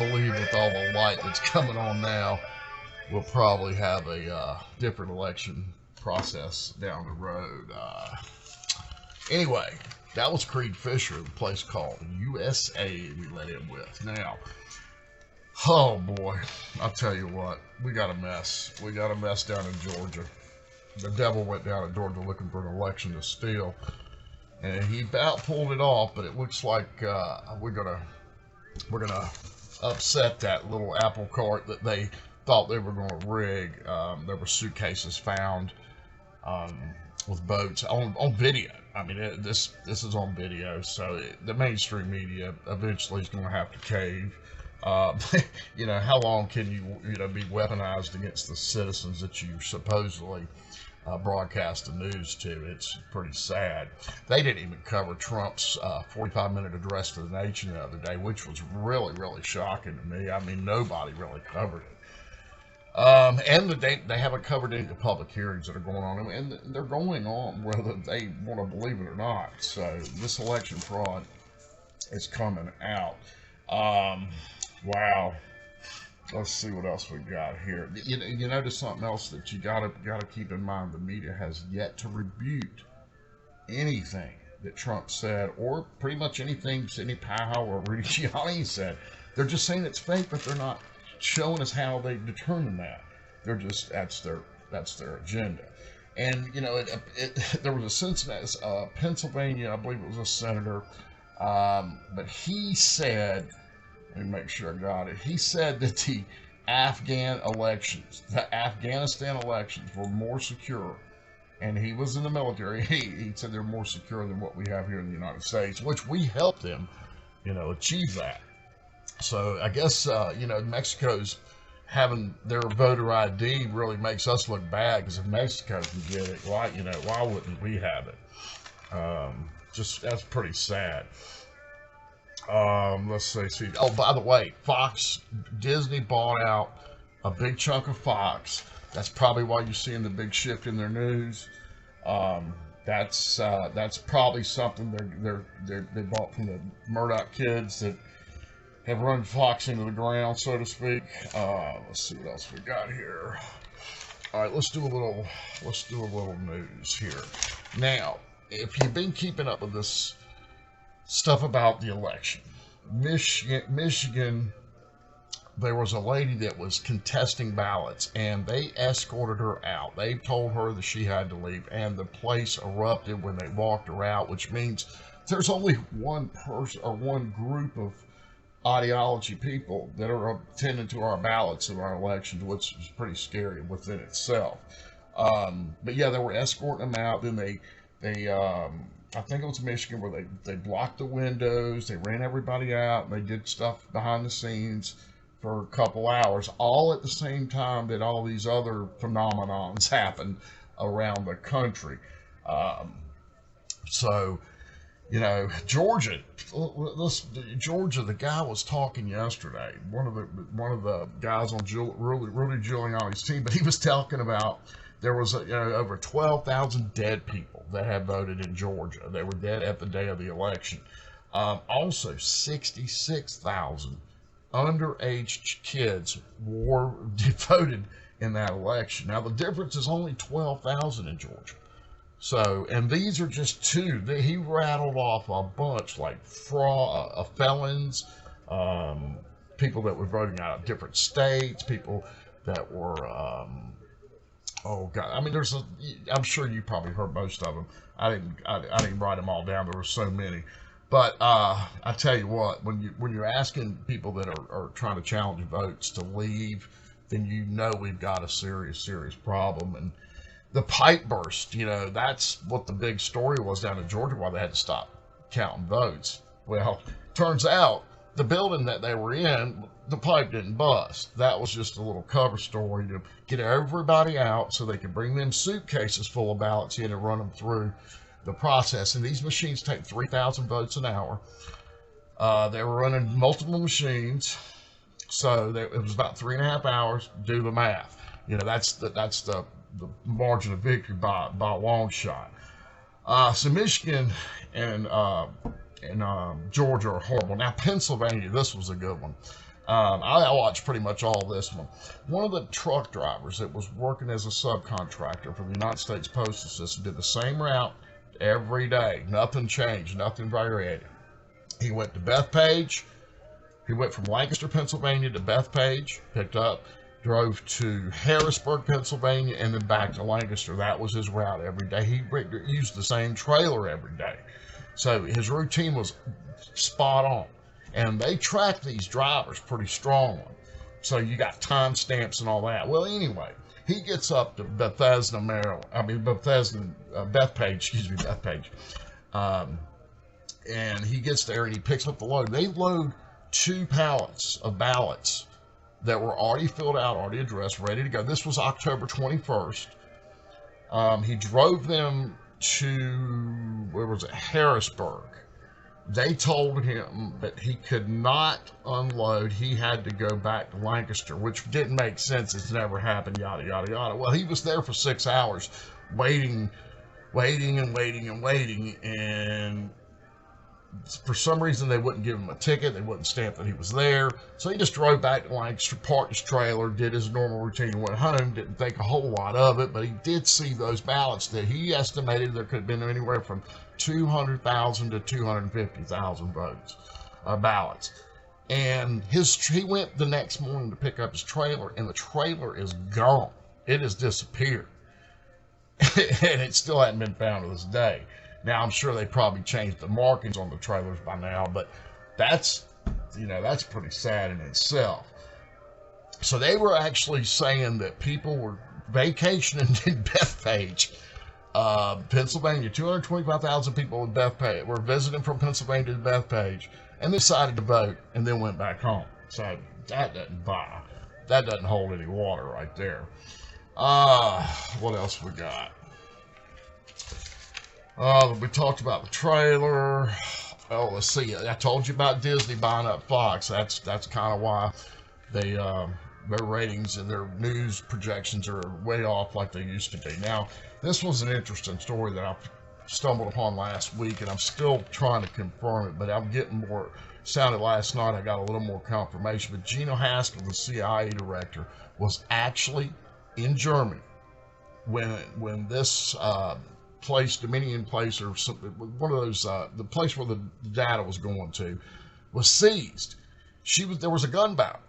believe with all the light that's coming on now, we'll probably have a different election process down the road. Anyway, that was Creed Fisher, the place called USA we let in with. Now, oh boy, I'll tell you what, we got a mess. We got a mess down in Georgia. The devil went down in Georgia looking for an election to steal, and he about pulled it off, but it looks like we're gonna upset that little apple cart that they thought they were going to rig. There were suitcases found with votes on video. I mean, this is on video, so the mainstream media eventually is going to have to cave. How long can you be weaponized against the citizens that you supposedly broadcast the news to? It's pretty sad. They didn't even cover Trump's 45-minute address to the nation the other day, which was really, really shocking to me. I mean, nobody really covered it. And they haven't covered any of the public hearings that are going on, and they're going on whether they want to believe it or not. So this election fraud is coming out. Wow. Let's see what else we got here. You notice something else that you gotta keep in mind. The media has yet to rebuke anything that Trump said, or pretty much anything Sidney Powell or Rudy Giuliani said. They're just saying it's fake, but they're not showing us how they determine that. They're just that's their agenda. And there was a Cincinnati, Pennsylvania, I believe it was a senator, but he said, let me make sure I got it. He said that the Afghanistan elections were more secure, and he was in the military. He said they're more secure than what we have here in the United States, which we helped them, achieve that. So I guess, Mexico's having their voter ID really makes us look bad, because if Mexico can get it, why wouldn't we have it? That's pretty sad. Let's see. Oh, by the way, Disney bought out a big chunk of Fox. That's probably why you're seeing the big shift in their news. That's probably something they bought from the Murdoch kids that have run Fox into the ground, so to speak. Let's see what else we got here. All right, let's do a little news here. Now, if you've been keeping up with this stuff about the election, Michigan, there was a lady that was contesting ballots, and they escorted her out. They told her that she had to leave, and the place erupted when they walked her out, which means there's only one person or one group of ideology people that are attending to our ballots in our elections, which is pretty scary within itself. But yeah, they were escorting them out. Then they I think it was Michigan, where they blocked the windows, they ran everybody out, and they did stuff behind the scenes for a couple hours, all at the same time that all these other phenomenons happened around the country. Georgia, the guy was talking yesterday, one of the guys on Rudy Giuliani's team, but he was talking about there was over 12,000 dead people that had voted in Georgia. They were dead at the day of the election. Also, 66,000 underage kids voted in that election. Now, the difference is only 12,000 in Georgia. So, and these are just two. He rattled off a bunch, like felons, people that were voting out of different states, people that were, oh God, I mean, I'm sure you probably heard most of them. I didn't write them all down. There were so many. But I tell you what, when you're asking people that are trying to challenge votes to leave, then we've got a serious problem. And the pipe burst, that's what the big story was down in Georgia, why they had to stop counting votes. Well, turns out the building that they were in, the pipe didn't bust. That was just a little cover story to get everybody out so they could bring them suitcases full of ballots in and run them through the process. And these machines take 3,000 votes an hour. They were running multiple machines, so it was about 3.5 hours. Do the math. That's the margin of victory by a long shot. So Michigan and Georgia are horrible. Now Pennsylvania, this was a good one. I watched pretty much all this one. One of the truck drivers that was working as a subcontractor for the United States Postal System did the same route every day. Nothing changed, nothing varied. He went to Bethpage. He went from Lancaster, Pennsylvania to Bethpage, picked up, drove to Harrisburg, Pennsylvania, and then back to Lancaster. That was his route every day. He used the same trailer every day. So his routine was spot on. And they track these drivers pretty strongly. So you got time stamps and all that. Well, anyway, he gets up to Bethpage, Bethpage. And he gets there and he picks up the load. They load 2 pallets of ballots that were already filled out, already addressed, ready to go. This was October 21st. He drove them to, where was it, Harrisburg. They told him that he could not unload. He had to go back to Lancaster, which didn't make sense. It's never happened, yada, yada, yada. Well, he was there for 6 hours waiting, and for some reason they wouldn't give him a ticket. They wouldn't stamp that he was there. So he just drove back to Lancaster, parked his trailer, did his normal routine, and went home. Didn't think a whole lot of it, but he did see those ballots that he estimated there could have been anywhere from 200,000 to 250,000 votes, ballots. And he went the next morning to pick up his trailer, and the trailer is gone. It has disappeared. And it still hadn't been found to this day. Now, I'm sure they probably changed the markings on the trailers by now, but that's pretty sad in itself. So they were actually saying that people were vacationing in Bethpage, Pennsylvania. 225,000 people in Bethpage were visiting from Pennsylvania to Bethpage, and they decided to vote and then went back home. So that doesn't hold any water right there. What else we got? We talked about the trailer. Oh, let's see. I told you about Disney buying up Fox. That's kind of why their ratings and their news projections are way off like they used to be. Now, this was an interesting story that I stumbled upon last week, and I'm still trying to confirm it, but I'm getting more. Sounded last night, I got a little more confirmation. But Gino Haspel, the CIA director, was actually in Germany when this place, Dominion Place, or something, one of those, the place where the data was going to, was seized. There was a gun battle,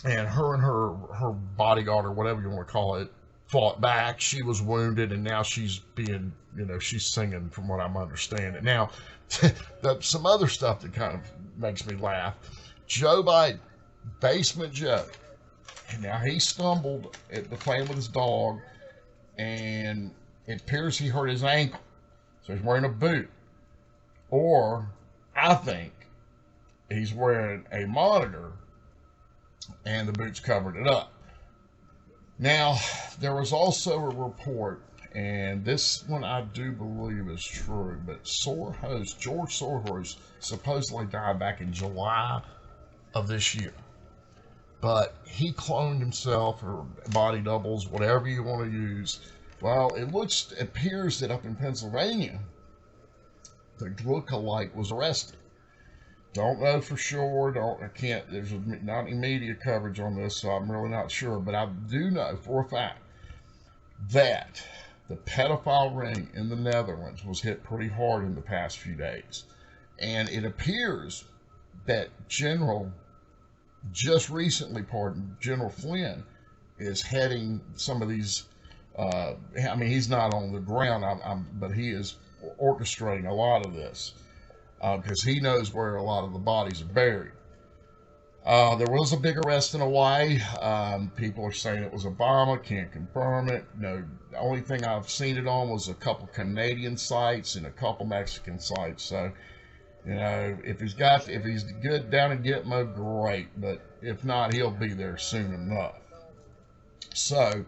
and her bodyguard, or whatever you want to call it, fought back. She was wounded, and now she's being, she's singing, from what I'm understanding. Now, some other stuff that kind of makes me laugh. Joe Biden, Basement Joe. Now, he stumbled at the playing with his dog, and it appears he hurt his ankle. So he's wearing a boot. Or, I think, he's wearing a monitor, and the boot's covered it up. Now, there was also a report, and this one I do believe is true, but George Soros supposedly died back in July of this year. But he cloned himself, or body doubles, whatever you want to use. Well, it appears that up in Pennsylvania, the look-alike was arrested. Don't know for sure. There's not any media coverage on this, so I'm really not sure. But I do know for a fact that the pedophile ring in the Netherlands was hit pretty hard in the past few days. And it appears that General Flynn is heading some of these, he's not on the ground, but he is orchestrating a lot of this. Because he knows where a lot of the bodies are buried. There was a big arrest in Hawaii. People are saying it was Obama. Can't confirm it. No, the only thing I've seen it on was a couple Canadian sites and a couple Mexican sites. So, if he's good down in Gitmo, great. But if not, he'll be there soon enough. So,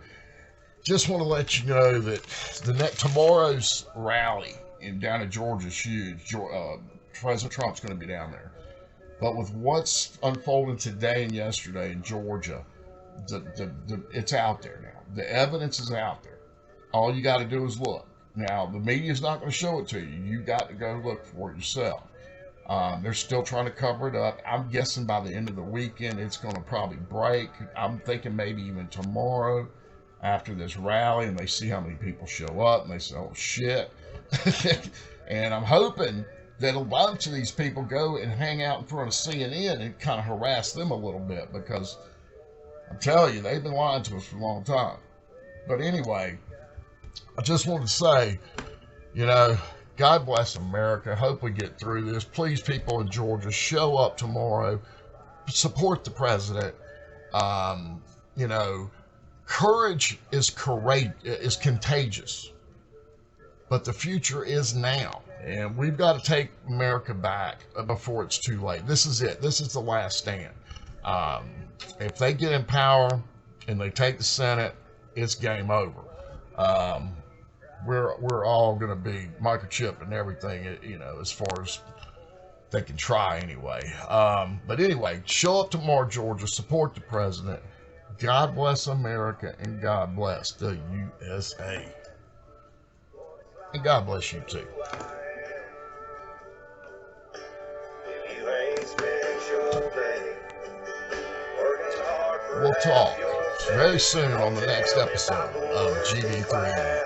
just want to let you know that tomorrow's rally down in Georgia is huge. President Trump's going to be down there. But with what's unfolding today and yesterday in Georgia, it's out there now. The evidence is out there. All you got to do is look. Now, the media's not going to show it to you. You got to go look for it yourself. They're still trying to cover it up. I'm guessing by the end of the weekend it's going to probably break. I'm thinking maybe even tomorrow after this rally, and they see how many people show up and they say, oh shit. And I'm hoping that a bunch of these people go and hang out in front of CNN and kind of harass them a little bit, because I'm telling you, they've been lying to us for a long time. But anyway, I just wanted to say, God bless America. Hope we get through this. Please, people in Georgia, show up tomorrow. Support the president. Courage is contagious, but the future is now, and we've got to take America back before it's too late. This is it. This is the last stand. If they get in power and they take the Senate, it's game over. We're all going to be microchipped and everything, as far as they can try anyway. But anyway, show up tomorrow, Georgia. Support the president. God bless America, and God bless the USA. And God bless you too. We'll talk very soon on the next episode of GD3.